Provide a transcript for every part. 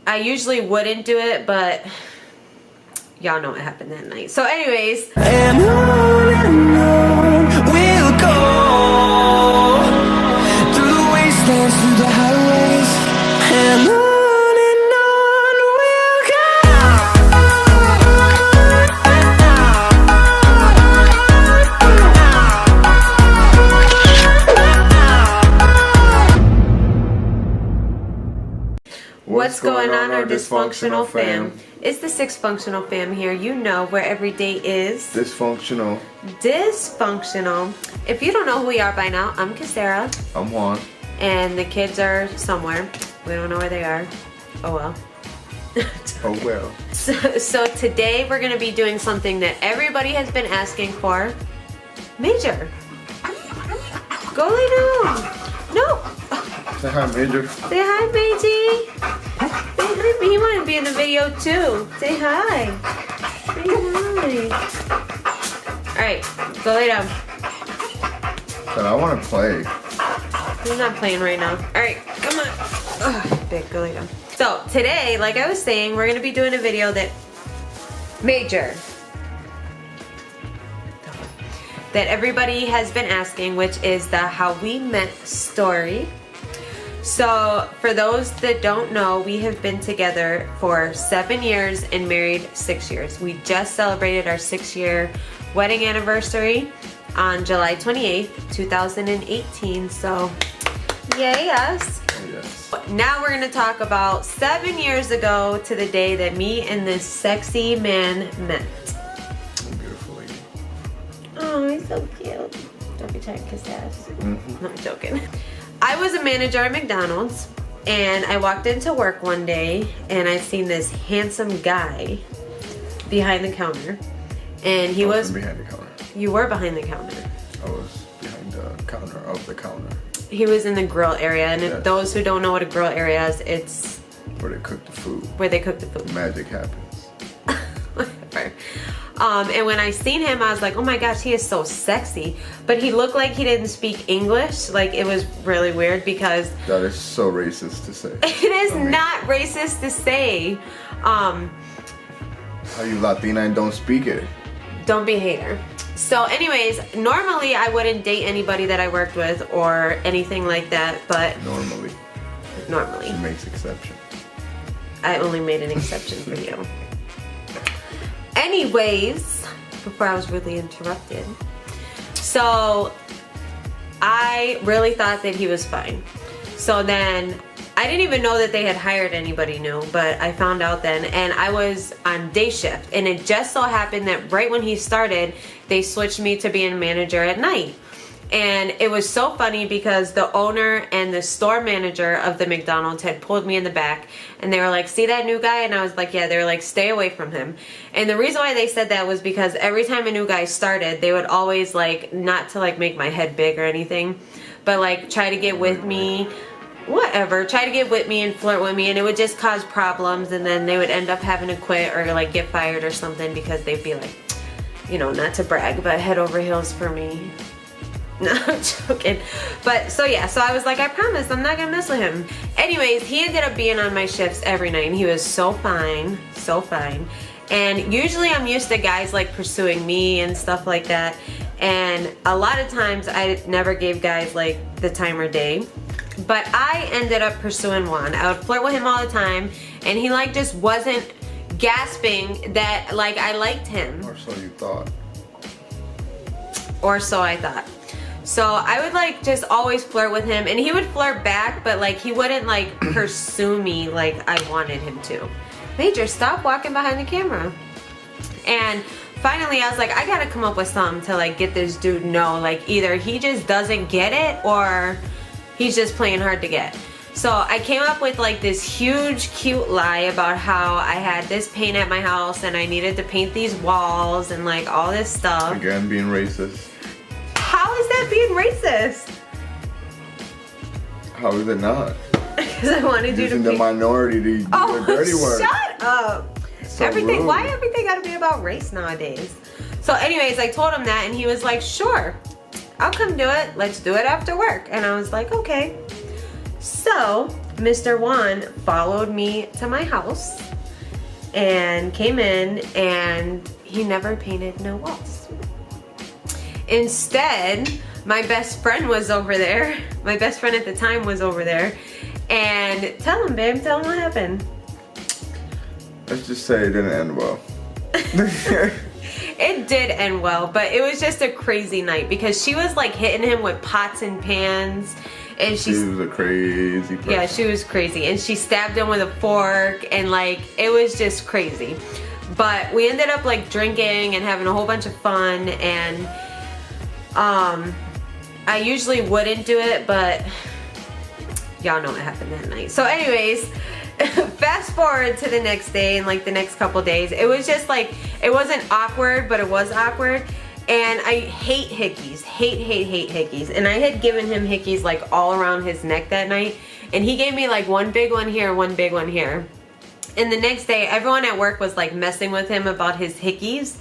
I usually wouldn't do it, but y'all know what happened that night. So anyways, and on we'll go, through the wastelands, through the highways, and on we'll go. What's going on, our dysfunctional fam? It's the Six Functional fam here. You know where every day is dysfunctional. Dysfunctional. If you don't know who we are by now, I'm Casera. I'm Juan. And the kids are somewhere. We don't know where they are. Oh well. Oh well. So today we're going to be doing something that everybody has been asking for. Major. Go lay down. No. Say hi, Major. Say hi, Majie. Say hi. He wanted to be in the video too. Say hi. Say hi. Alright, go lay down. But I want to play. He's not playing right now. Alright, come on. Ugh, big, go lay down. So, today, like I was saying, we're going to be doing a video that that everybody has been asking, which is the How We Met story. So, for those that don't know, we have been together for 7 years and married 6 years. We just celebrated our 6-year wedding anniversary on July 28th, 2018. So, yay us. Oh, yes. Now we're going to talk about 7 years ago to the day that me and this sexy man met. Beautiful lady. Oh, he's so cute. Don't be trying to kiss ass. No, I'm joking. I was a manager at McDonald's, and I walked into work one day, and I seen this handsome guy behind the counter, and he was behind the counter. You were behind the counter. I was behind the counter of the counter. He was in the grill area, and Yes. if those who don't know what a grill area is, it's where they cook the food. where they cook the food. Magic happens. Whatever. And when I seen him, I was like, oh my gosh, he is so sexy. But he looked like he didn't speak English. Like, it was really weird because That is so racist to say. it is not racist to say. How you Latina and don't speak it? Don't be a hater. So anyways, normally I wouldn't date anybody that I worked with or anything like that, but Normally. She makes exception. I only made an exception for you. Anyways, before I was really interrupted. So I really thought that he was fine. So then I didn't even know that they had hired anybody new, but I found out then, and I was on day shift, and it just so happened that right when he started, they switched me to being a manager at night. And it was so funny because the owner and the store manager of the McDonald's had pulled me in the back, and they were like, see that new guy? And I was like, yeah. They were like, stay away from him. And the reason why they said that was because every time a new guy started, they would always like, not to like make my head big or anything, but like try to get with me, whatever, try to get with me and flirt with me, and it would just cause problems, and then they would end up having to quit or like get fired or something because they'd be like, you know, not to brag, but head over heels for me. No, I'm joking. But so yeah, so I was like, I promise I'm not gonna mess with him. Anyways, he ended up being on my shifts every night, and he was so fine, so fine. And usually I'm used to guys like pursuing me and stuff like that, and a lot of times I never gave guys like the time or day. But I ended up pursuing Juan. I would flirt with him all the time, and he like just wasn't gasping that like I liked him. Or so you thought. Or so I thought. So I would like just always flirt with him, and he would flirt back, but like he wouldn't like pursue me like I wanted him to. Major, stop walking behind the camera. And finally I was like, I gotta come up with something to like get this dude know, like either he just doesn't get it or he's just playing hard to get. So I came up with like this huge cute lie about how I had this paint at my house and I needed to paint these walls and like all this stuff. Again, being racist. How is that being racist? How is it not? Because I wanted you to Using the minority to do the dirty work. Shut up. So everything. rude. Why everything gotta be about race nowadays? So anyways, I told him that and he was like, sure, I'll come do it. Let's do it after work. And I was like, okay. So Mr. Juan followed me to my house and came in, and he never painted no walls. Instead, my best friend was over there. My best friend at the time was over there. And tell him, babe, tell him what happened. Let's just say it didn't end well. It did end well, but it was just a crazy night because she was like hitting him with pots and pans. And she was a crazy person. Yeah, she was crazy. And she stabbed him with a fork, and like, it was just crazy. But we ended up like drinking and having a whole bunch of fun, and I usually wouldn't do it, but y'all know what happened that night. So anyways, fast forward to the next day and like the next couple days. It was just like, it wasn't awkward, but it was awkward. And I hate hickeys, hate hickeys. And I had given him hickeys like all around his neck that night. And he gave me like one big one here, one big one here. And the next day, everyone at work was like messing with him about his hickeys.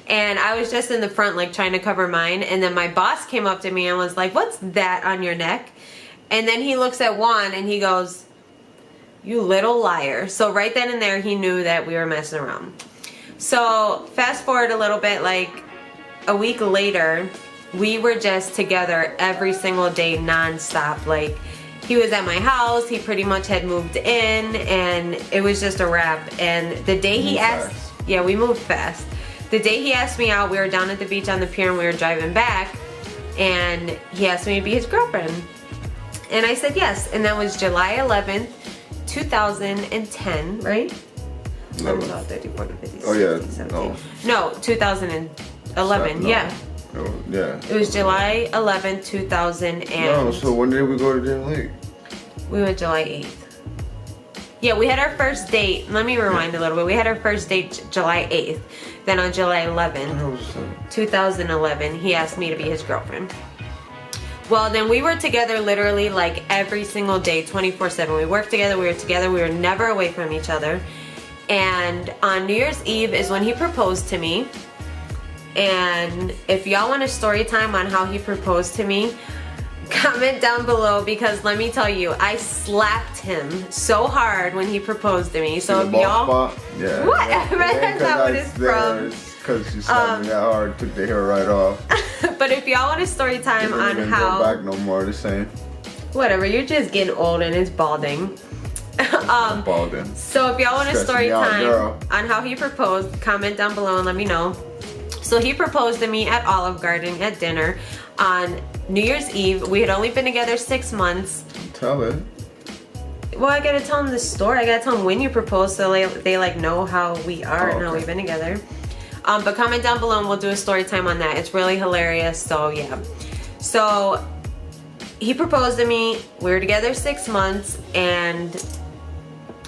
And I was just in the front like trying to cover mine. And then my boss came up to me and was like, "What's that on your neck?" And then he looks at Juan and he goes, "You little liar." So right then and there, he knew that we were messing around. So fast forward a little bit, like a week later, we were just together every single day nonstop. Like, he was at my house, he pretty much had moved in, and it was just a wrap. And the day he asked, yeah, we moved fast. The day he asked me out, we were down at the beach on the pier and we were driving back, and he asked me to be his girlfriend. And I said yes, and that was July 11th, 2010, right? 11. 30, 40, 50, Oh yeah, 60, 70. no. No, 2011, No. yeah. No, yeah. It was July 11th, 2000 and... No, so when did we go to Daniel Levi? We went July 8th. Yeah, we had our first date. Let me rewind a little bit. We had our first date July 8th. Then on July 11th, 2011, he asked me to be his girlfriend. Well, then we were together literally like every single day, 24/7. We worked together, we were never away from each other. And on New Year's Eve is when he proposed to me. And if y'all want a story time on how he proposed to me, comment down below, because let me tell you, I slapped him so hard when he proposed to me. So if y'all, yeah, whatever, that's not what it's from. Because you slapped me that hard, took the hair right off. But if y'all want a story time on didn't how, go back no more the same. Whatever, you're just getting old and it's balding. Balding. So if y'all want a story time girl. on how he proposed, comment down below and let me know. So he proposed to me at Olive Garden at dinner on New Year's Eve. We had only been together 6 months. Tell it. Well, I gotta tell them the story. I gotta tell them when you proposed so they like know how we are and how we've been together. But comment down below and we'll do a story time on that. It's really hilarious, so yeah. So he proposed to me. We were together 6 months and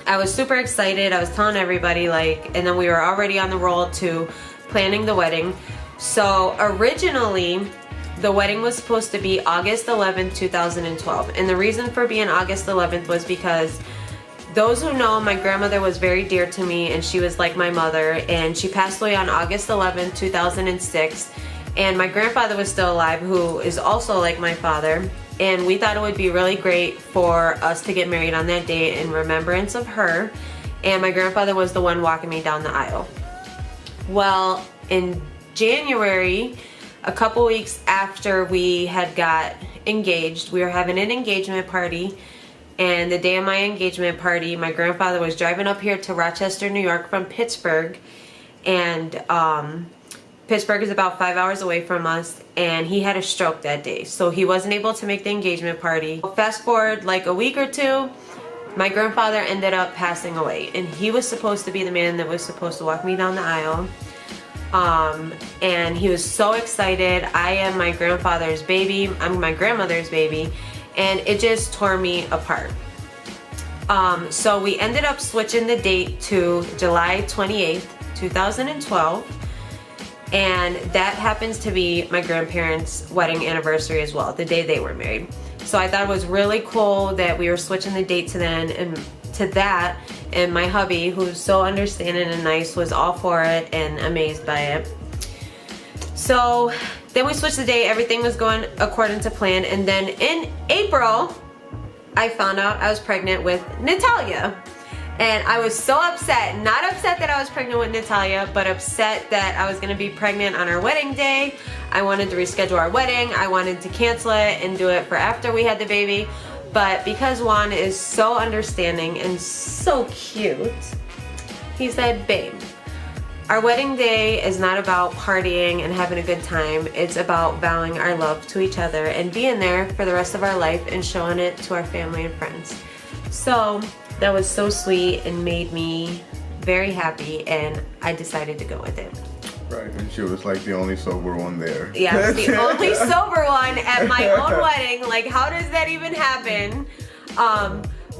I was super excited. I was telling everybody, like, and then we were already on the roll to planning the wedding. So originally, the wedding was supposed to be August 11th, 2012. And the reason for being August 11th was because those who know, my grandmother was very dear to me and she was like my mother, and she passed away on August 11th, 2006. And my grandfather was still alive, who is also like my father. And we thought it would be really great for us to get married on that day in remembrance of her. And my grandfather was the one walking me down the aisle. Well, in January, a couple weeks after we had got engaged, we were having an engagement party. And the day of my engagement party, my grandfather was driving up here to Rochester, New York from Pittsburgh. And Pittsburgh is about 5 hours away from us, and he had a stroke that day. So he wasn't able to make the engagement party. Fast forward like a week or two, my grandfather ended up passing away, and he was supposed to be the man that was supposed to walk me down the aisle. And he was so excited. I am my grandfather's baby. I'm my grandmother's baby. And it just tore me apart. So we ended up switching the date to July 28th, 2012. And that happens to be my grandparents' wedding anniversary as well, the day they were married. So I thought it was really cool that we were switching the date to then and to that. And my hubby, who's so understanding and nice, was all for it and amazed by it. So then we switched the date, everything was going according to plan. And then in April, I found out I was pregnant with Natalia. And I was so upset, not upset that I was pregnant with Natalia, but upset that I was gonna be pregnant on our wedding day. I wanted to reschedule our wedding. I wanted to cancel it and do it for after we had the baby. But because Juan is so understanding and so cute, he said, babe, our wedding day is not about partying and having a good time. It's about vowing our love to each other and being there for the rest of our life and showing it to our family and friends. So that was so sweet and made me very happy, and I decided to go with it. Right, and she was like the only sober one there. Yeah, I was the only sober one at my own wedding. Like, how does that even happen?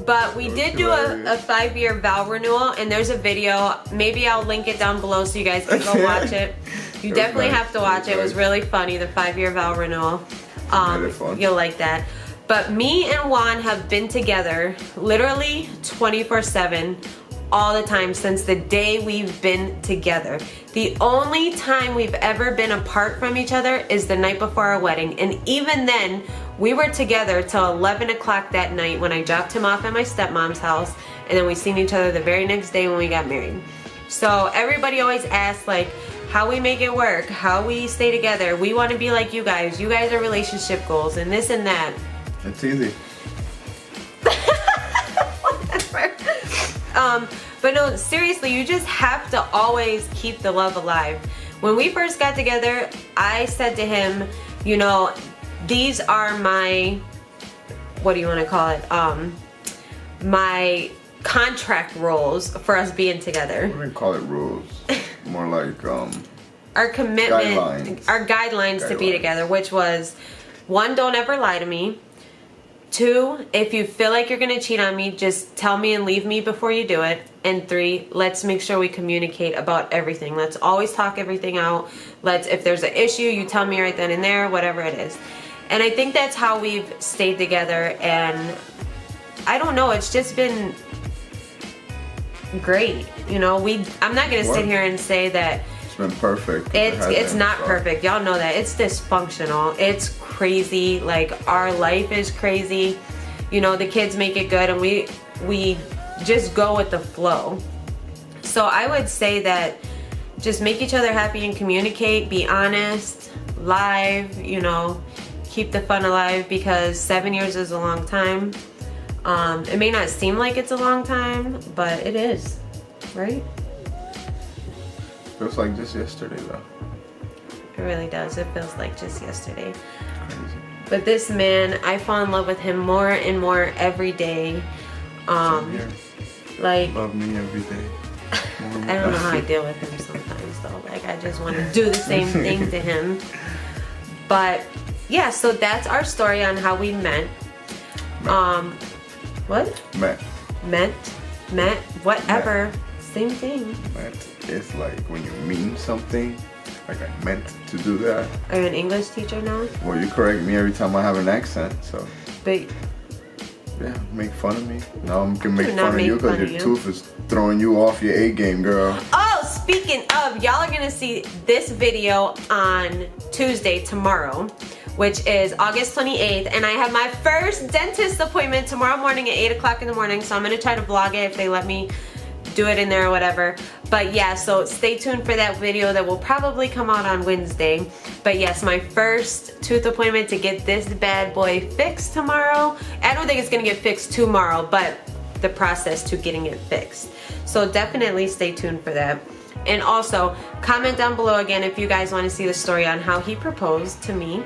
But we did do a 5-year vow renewal, and there's a video. Maybe I'll link it down below so you guys can go watch it. You definitely have to watch it. It was really funny, the 5-year vow renewal. You'll like that. But me and Juan have been together literally 24/7 all the time since the day we've been together. The only time we've ever been apart from each other is the night before our wedding. And even then, we were together till 11 o'clock that night when I dropped him off at my stepmom's house. And then we seen each other the very next day when we got married. So everybody always asks, like, how we make it work, how we stay together. We want to be like you guys. You guys are relationship goals and this and that. It's easy. Whatever. But no, seriously, you just have to always keep the love alive. When we first got together, I said to him, you know, these are my, what do you want to call it? My contract roles for us being together. I wouldn't call it rules. More like our commitment, our guidelines to be together, which was 1, don't ever lie to me. 2, if you feel like you're gonna cheat on me, just tell me and leave me before you do it. And 3, let's make sure we communicate about everything. Let's always talk everything out. If there's an issue, you tell me right then and there, whatever it is. And I think that's how we've stayed together, and I don't know, it's just been great. You know, I'm not gonna sit here and say that it's been perfect. It's not perfect. Y'all know that. It's dysfunctional. It's crazy. Like, our life is crazy. You know, the kids make it good, and we just go with the flow. So I would say that just make each other happy and communicate, be honest, live, you know, keep the fun alive, because 7 years is a long time. It may not seem like it's a long time, but it is, right? Feels like just yesterday though. It really does. It feels like just yesterday. Crazy. But this man, I fall in love with him more and more every day. Like, love me every day. I don't know how I deal with him sometimes though. Like, I just want to do the same thing to him. But yeah, so that's our story on how we met. What? Met, whatever. Met. Same thing. Met is like when you mean something. Like, I meant to do that. Are you an English teacher now? Well, you correct me every time I have an accent, so. But yeah, make fun of me. Now I'm gonna make Do fun not of you make fun because of your you. tooth is throwing you off your A game, girl. oh, speaking of, y'all are gonna see this video on Tuesday, tomorrow, which is August 28th, and I have my first dentist appointment tomorrow morning at 8 o'clock in the morning, so I'm gonna try to vlog it if they let me do it in there or whatever. But yeah, so stay tuned for that video that will probably come out on Wednesday. But yes, my first tooth appointment to get this bad boy fixed tomorrow. I don't think it's gonna get fixed tomorrow, but the process to getting it fixed. So definitely stay tuned for that. And also, comment down below again if you guys want to see the story on how he proposed to me.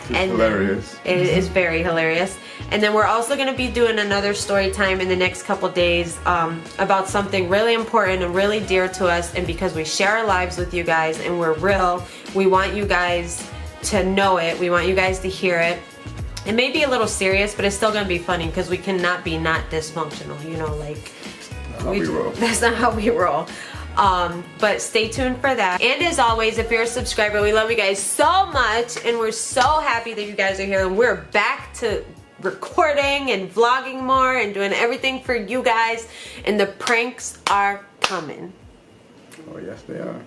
It's hilarious. It is very hilarious. And then we're also going to be doing another story time in the next couple days about something really important and really dear to us. And because we share our lives with you guys and we're real, we want you guys to know it. We want you guys to hear it. It may be a little serious, but it's still going to be funny because we cannot be not dysfunctional. You know, like, that's not how we roll. But stay tuned for that. And as always, if you're a subscriber, we love you guys so much, and we're so happy that you guys are here, and we're back to recording and vlogging more and doing everything for you guys, and the pranks are coming. Oh yes, they are.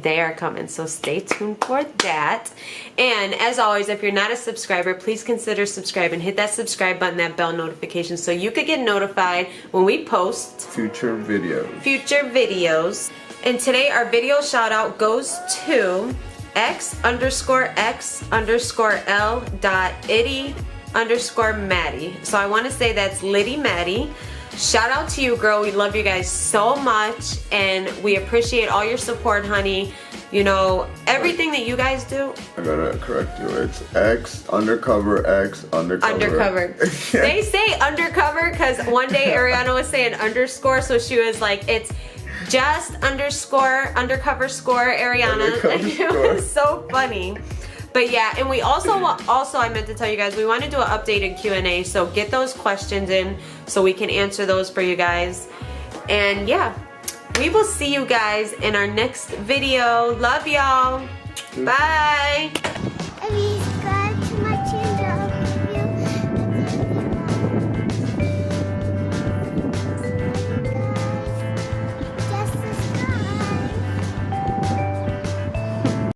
They are coming, so stay tuned for that. And as always, if you're not a subscriber, please consider subscribing. Hit that subscribe button, that bell notification, so you could get notified when we post future videos. And today our video shout out goes to x_L.itty_Maddie. So I want to say that's Liddy Maddie. Shout out to you, girl. We love you guys so much, and we appreciate all your support, honey. You know, everything that you guys do. I gotta correct you. It's X_undercover. They say undercover because one day Ariana was saying underscore, so she was like, it's just undercover score Ariana. It was so funny. But yeah, and we also I meant to tell you guys, we want to do an updated Q&A, so get those questions in so we can answer those for you guys. And yeah, we will see you guys in our next video. Love y'all. Bye.